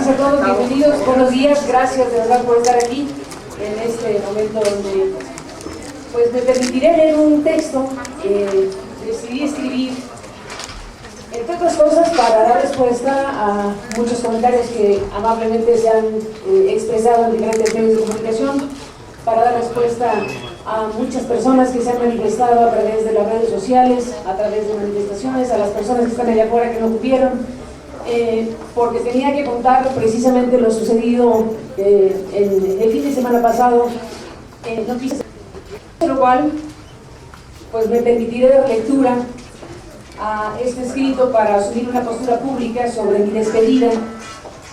noches a todos, bienvenidos, buenos días, gracias de verdad por estar aquí en este momento donde pues me permitiré leer un texto que decidí escribir, entre otras cosas, para dar respuesta a muchos comentarios que amablemente se han expresado en diferentes medios de comunicación, para dar respuesta a muchas personas que se han manifestado a través de las redes sociales, a través de manifestaciones, a las personas que están allá afuera que no pudieron, porque tenía que contar precisamente lo sucedido en el fin de semana pasado en noticias, lo cual pues me permitiré dar lectura a este escrito para asumir una postura pública sobre mi despedida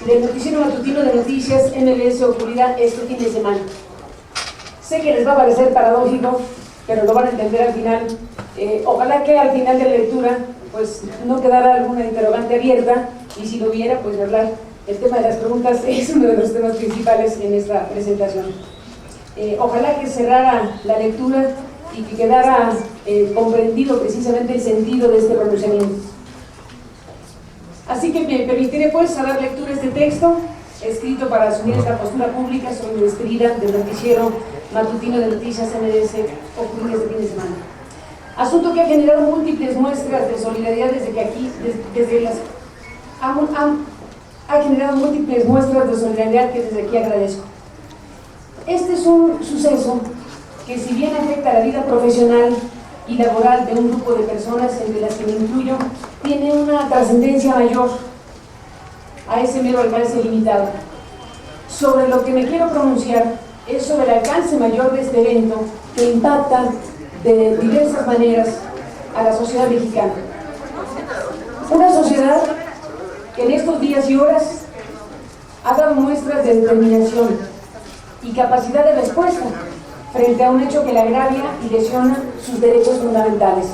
del noticiero matutino de noticias MBS ocurrida este fin de semana. Sé que les va a parecer paradójico, pero lo van a entender al final. Ojalá que al final de la lectura pues no quedara alguna interrogante abierta, y si lo hubiera, pues hablar. El tema de las preguntas es uno de los temas principales en esta presentación. Ojalá que cerrara la lectura y que quedara comprendido precisamente el sentido de este pronunciamiento. Así que me permitiré pues a dar lectura a este texto escrito para asumir esta postura pública sobre mi despedida del noticiero matutino de noticias MBS ocurrido este fin de semana. Asunto que ha generado múltiples muestras de solidaridad ha generado múltiples muestras de solidaridad que desde aquí agradezco. Este es un suceso que, si bien afecta a la vida profesional y laboral de un grupo de personas entre las que me incluyo, tiene una trascendencia mayor a ese mero alcance limitado. Sobre lo que me quiero pronunciar es sobre el alcance mayor de este evento que impacta de diversas maneras a la sociedad mexicana. Una sociedad que en estos días y horas ha dado muestras de determinación y capacidad de respuesta frente a un hecho que la agravia y lesiona sus derechos fundamentales.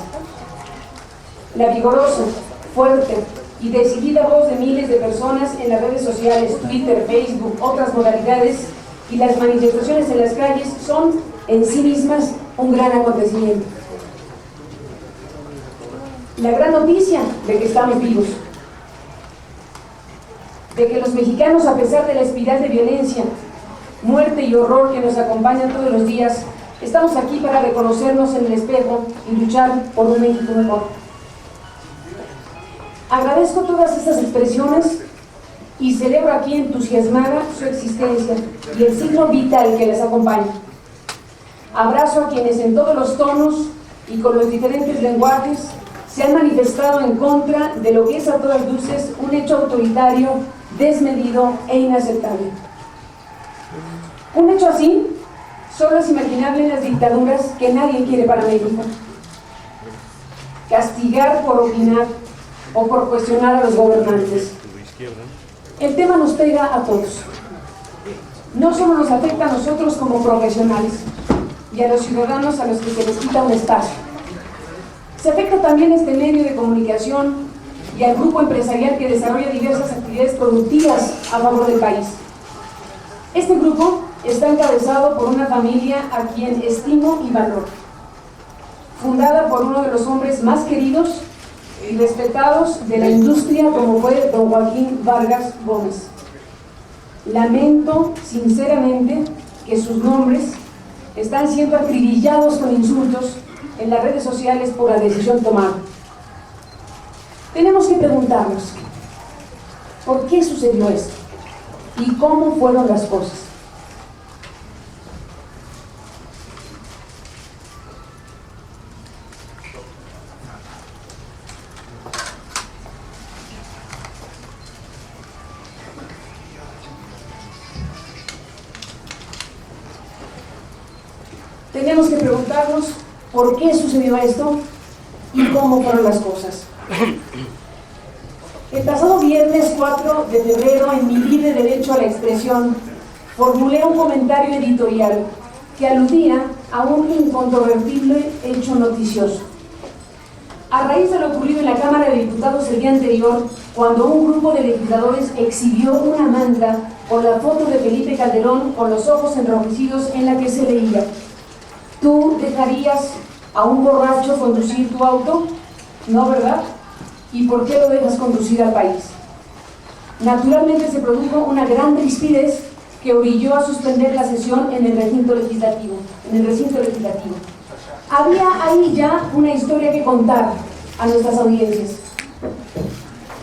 La vigorosa, fuerte y decidida voz de miles de personas en las redes sociales, Twitter, Facebook, otras modalidades, y las manifestaciones en las calles son en sí mismas un gran acontecimiento. La gran noticia de que estamos vivos, de que los mexicanos, a pesar de la espiral de violencia, muerte y horror que nos acompañan todos los días, estamos aquí para reconocernos en el espejo y luchar por un México mejor. Agradezco todas estas expresiones y celebro aquí entusiasmada su existencia y el signo vital que les acompaña. Abrazo a quienes en todos los tonos y con los diferentes lenguajes se han manifestado en contra de lo que es a todas luces un hecho autoritario, desmedido e inaceptable. Un hecho así solo es imaginable en las dictaduras que nadie quiere para México. Castigar por opinar o por cuestionar a los gobernantes. El tema nos pega a todos. No solo nos afecta a nosotros como profesionales y a los ciudadanos a los que se les quita un espacio. Se afecta también a este medio de comunicación y al grupo empresarial que desarrolla diversas actividades productivas a favor del país. Este grupo está encabezado por una familia a quien estimo y valoro, fundada por uno de los hombres más queridos y respetados de la industria, como fue don Joaquín Vargas Gómez. Lamento sinceramente que sus nombres están siendo acribillados con insultos en las redes sociales por la decisión tomada. Tenemos que preguntarnos ¿por qué sucedió esto? ¿Y cómo fueron las cosas? Tenemos que preguntarnos por qué sucedió esto y cómo fueron las cosas. El pasado viernes 4 de febrero, en mi libre derecho a la expresión, formulé un comentario editorial que aludía a un incontrovertible hecho noticioso. A raíz de lo ocurrido en la Cámara de Diputados el día anterior, cuando un grupo de legisladores exhibió una manta con la foto de Felipe Calderón con los ojos enrojecidos, en la que se leía: ¿tú dejarías a un borracho conducir tu auto? No, ¿verdad? ¿Y por qué lo dejas conducir al país? Naturalmente se produjo una gran rispidez que orilló a suspender la sesión en el recinto legislativo. Había ahí ya una historia que contar a nuestras audiencias.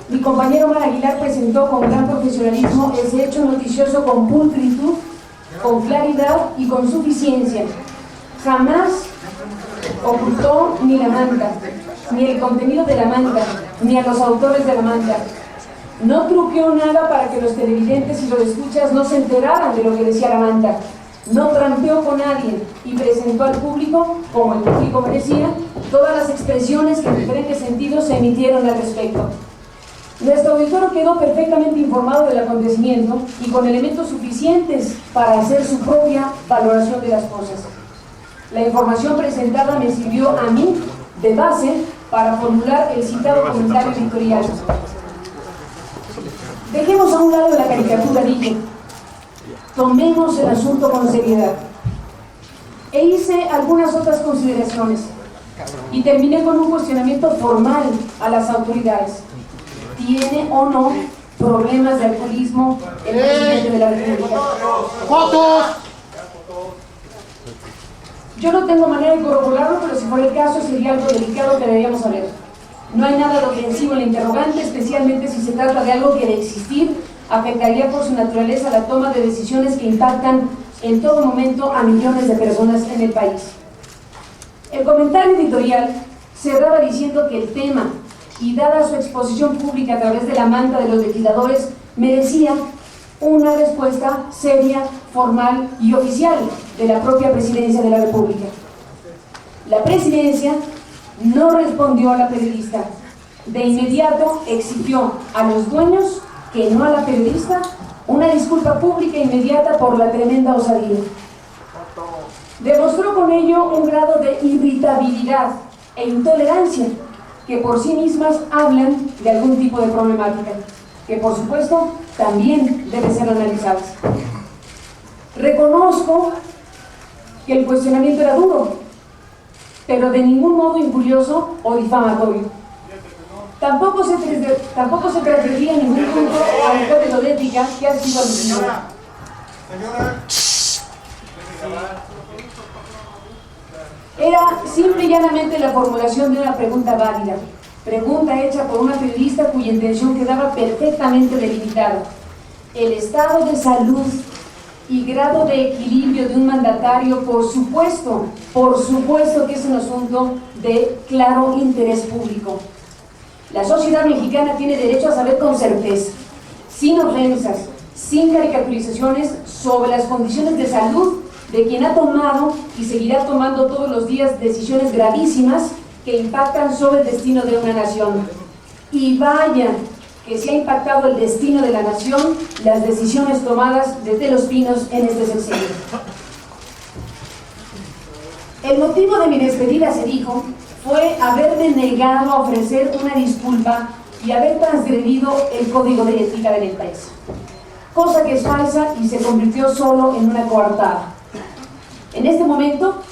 Mi compañero Omar Aguilar presentó con gran profesionalismo ese hecho noticioso con pulcritud, con claridad y con suficiencia. Jamás ocultó ni la manta, ni el contenido de la manta, ni a los autores de la manta. No truqueó nada para que los televidentes y los escuchas no se enteraran de lo que decía la manta. No trampeó con nadie y presentó al público, como el público merecía, todas las expresiones que en diferentes sentidos se emitieron al respecto. Nuestro auditorio quedó perfectamente informado del acontecimiento y con elementos suficientes para hacer su propia valoración de las cosas. La información presentada me sirvió a mí de base para formular el citado comentario editorial. Dejemos a un lado la caricatura, dije. Tomemos el asunto con seriedad. E hice algunas otras consideraciones y terminé con un cuestionamiento formal a las autoridades. ¿Tiene o no problemas de alcoholismo el presidente de la República? ¡Fotos! Yo no tengo manera de corroborarlo, pero si fuera el caso sería algo delicado que deberíamos saber. No hay nada de ofensivo en la interrogante, especialmente si se trata de algo que de existir afectaría por su naturaleza la toma de decisiones que impactan en todo momento a millones de personas en el país. El comentario editorial cerraba diciendo que el tema, y dada su exposición pública a través de la manta de los legisladores, merecía una respuesta seria, formal y oficial de la propia Presidencia de la República. La Presidencia no respondió a la periodista. De inmediato exigió a los dueños, que no a la periodista, una disculpa pública inmediata por la tremenda osadía. Demostró con ello un grado de irritabilidad e intolerancia que por sí mismas hablan de algún tipo de problemática, que por supuesto también debe ser analizadas. Reconozco que el cuestionamiento era duro, pero de ningún modo injurioso o difamatorio. Tampoco se transgredía ningún punto al código de ética que ha sido aludido. Era simple y llanamente la formulación de una pregunta válida, pregunta hecha por una periodista cuya intención quedaba perfectamente delimitada. El estado de salud y grado de equilibrio de un mandatario, por supuesto que es un asunto de claro interés público. La sociedad mexicana tiene derecho a saber con certeza, sin ofensas, sin caricaturizaciones, sobre las condiciones de salud de quien ha tomado y seguirá tomando todos los días decisiones gravísimas que impactan sobre el destino de una nación. Y vaya que se ha impactado el destino de la nación las decisiones tomadas desde Los Pinos en este sexenio. El motivo de mi despedida, se dijo, fue haberme negado a ofrecer una disculpa y haber transgredido el código de ética de la empresa, cosa que es falsa y se convirtió solo en una coartada. En este momento,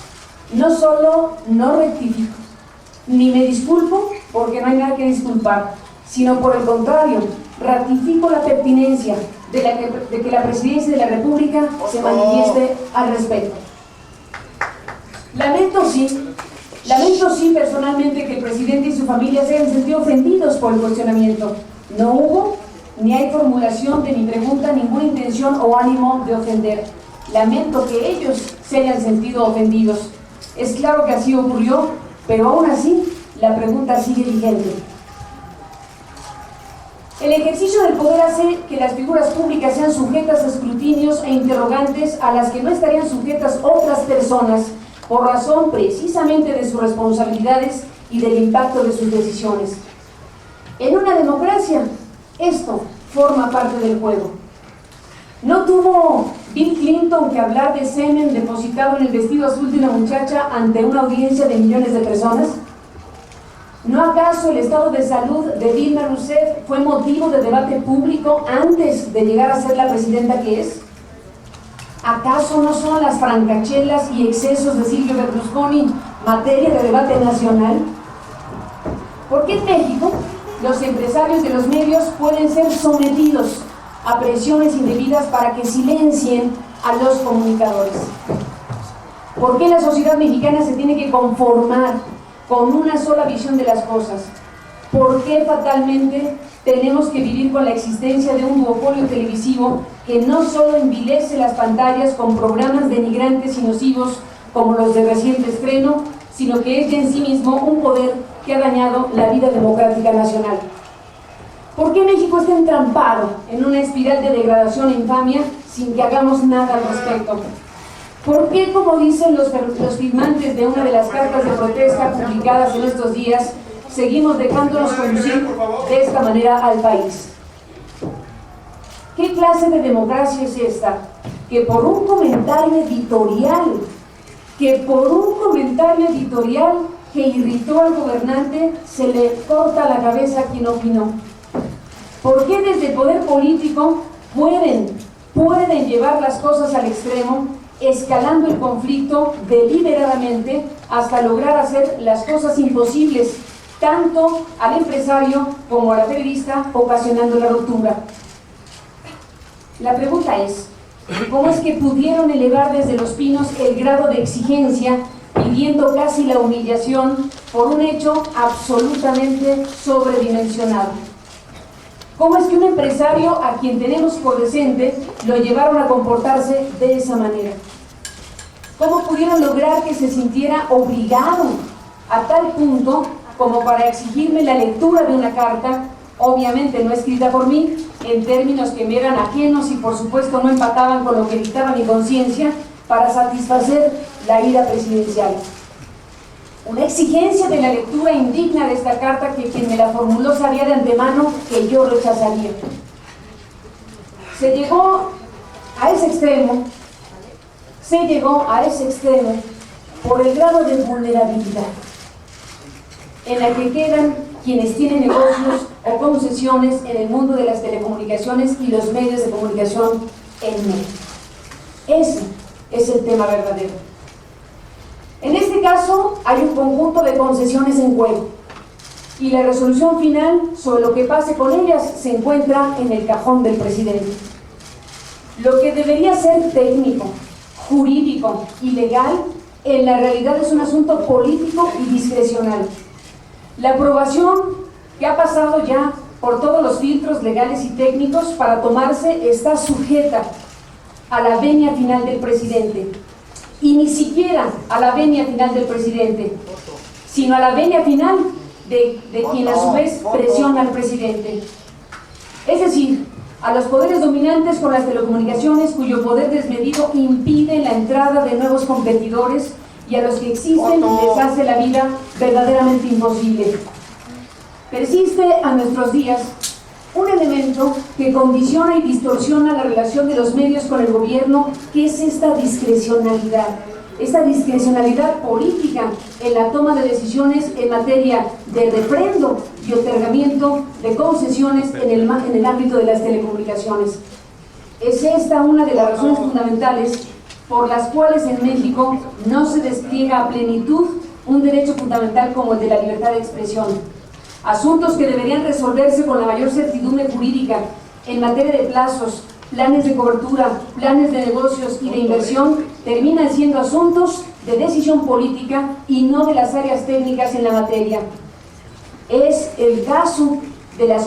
no solo no rectifico, ni me disculpo porque no hay nada que disculpar, sino por el contrario, ratifico la pertinencia de que la Presidencia de la República se manifieste al respecto. Lamento sí personalmente que el presidente y su familia se hayan sentido ofendidos por el cuestionamiento. No hubo ni hay formulación de mi pregunta, ninguna intención o ánimo de ofender. Lamento que ellos se hayan sentido ofendidos. Es claro que así ocurrió, pero aún así la pregunta sigue vigente. El ejercicio del poder hace que las figuras públicas sean sujetas a escrutinios e interrogantes a las que no estarían sujetas otras personas por razón precisamente de sus responsabilidades y del impacto de sus decisiones. En una democracia, esto forma parte del juego. ¿No tuvo Bill Clinton que hablar de semen depositado en el vestido azul de una muchacha ante una audiencia de millones de personas? ¿No acaso el estado de salud de Dilma Rousseff fue motivo de debate público antes de llegar a ser la presidenta que es? ¿Acaso no son las francachelas y excesos de Silvio Berlusconi materia de debate nacional? ¿Por qué en México los empresarios de los medios pueden ser sometidos a presiones indebidas para que silencien a los comunicadores. ¿Por qué la sociedad mexicana se tiene que conformar con una sola visión de las cosas? ¿Por qué fatalmente tenemos que vivir con la existencia de un duopolio televisivo que no solo envilece las pantallas con programas denigrantes y nocivos como los de reciente estreno, sino que es ya en sí mismo un poder que ha dañado la vida democrática nacional? ¿Por qué México está entrampado en una espiral de degradación e infamia sin que hagamos nada al respecto? ¿Por qué, como dicen los firmantes de una de las cartas de protesta publicadas en estos días, seguimos dejándonos conducir de esta manera al país? ¿Qué clase de democracia es esta? Que por un comentario editorial, que irritó al gobernante, se le corta la cabeza a quien opinó. ¿Por qué desde el poder político pueden llevar las cosas al extremo, escalando el conflicto deliberadamente hasta lograr hacer las cosas imposibles, tanto al empresario como a la periodista, ocasionando la ruptura? La pregunta es, ¿cómo es que pudieron elevar desde Los Pinos el grado de exigencia, pidiendo casi la humillación por un hecho absolutamente sobredimensionado? ¿Cómo es que un empresario a quien tenemos por decente lo llevaron a comportarse de esa manera? ¿Cómo pudieron lograr que se sintiera obligado a tal punto como para exigirme la lectura de una carta, obviamente no escrita por mí, en términos que me eran ajenos y por supuesto no empataban con lo que dictaba mi conciencia, para satisfacer la ira presidencial? Una exigencia de la lectura indigna de esta carta que quien me la formuló sabía de antemano que yo rechazaría. Se llegó a ese extremo por el grado de vulnerabilidad en la que quedan quienes tienen negocios o concesiones en el mundo de las telecomunicaciones y los medios de comunicación en México. Ese es el tema verdadero. En este caso hay un conjunto de concesiones en juego y la resolución final sobre lo que pase con ellas se encuentra en el cajón del presidente. Lo que debería ser técnico, jurídico y legal, en la realidad es un asunto político y discrecional. La aprobación que ha pasado ya por todos los filtros legales y técnicos para tomarse está sujeta a la venia final del presidente. Y ni siquiera a la venia final del presidente, sino a la venia final de quien a su vez presiona al presidente. Es decir, a los poderes dominantes con las telecomunicaciones cuyo poder desmedido impide la entrada de nuevos competidores y a los que existen les hace la vida verdaderamente imposible. Persiste a nuestros días un elemento que condiciona y distorsiona la relación de los medios con el gobierno, que es esta discrecionalidad política en la toma de decisiones en materia de refrendo y otorgamiento de concesiones en el ámbito de las telecomunicaciones. Es esta una de las razones fundamentales por las cuales en México no se despliega a plenitud un derecho fundamental como el de la libertad de expresión. Asuntos que deberían resolverse con la mayor certidumbre jurídica en materia de plazos, planes de cobertura, planes de negocios y de inversión, terminan siendo asuntos de decisión política y no de las áreas técnicas en la materia. Es el caso de las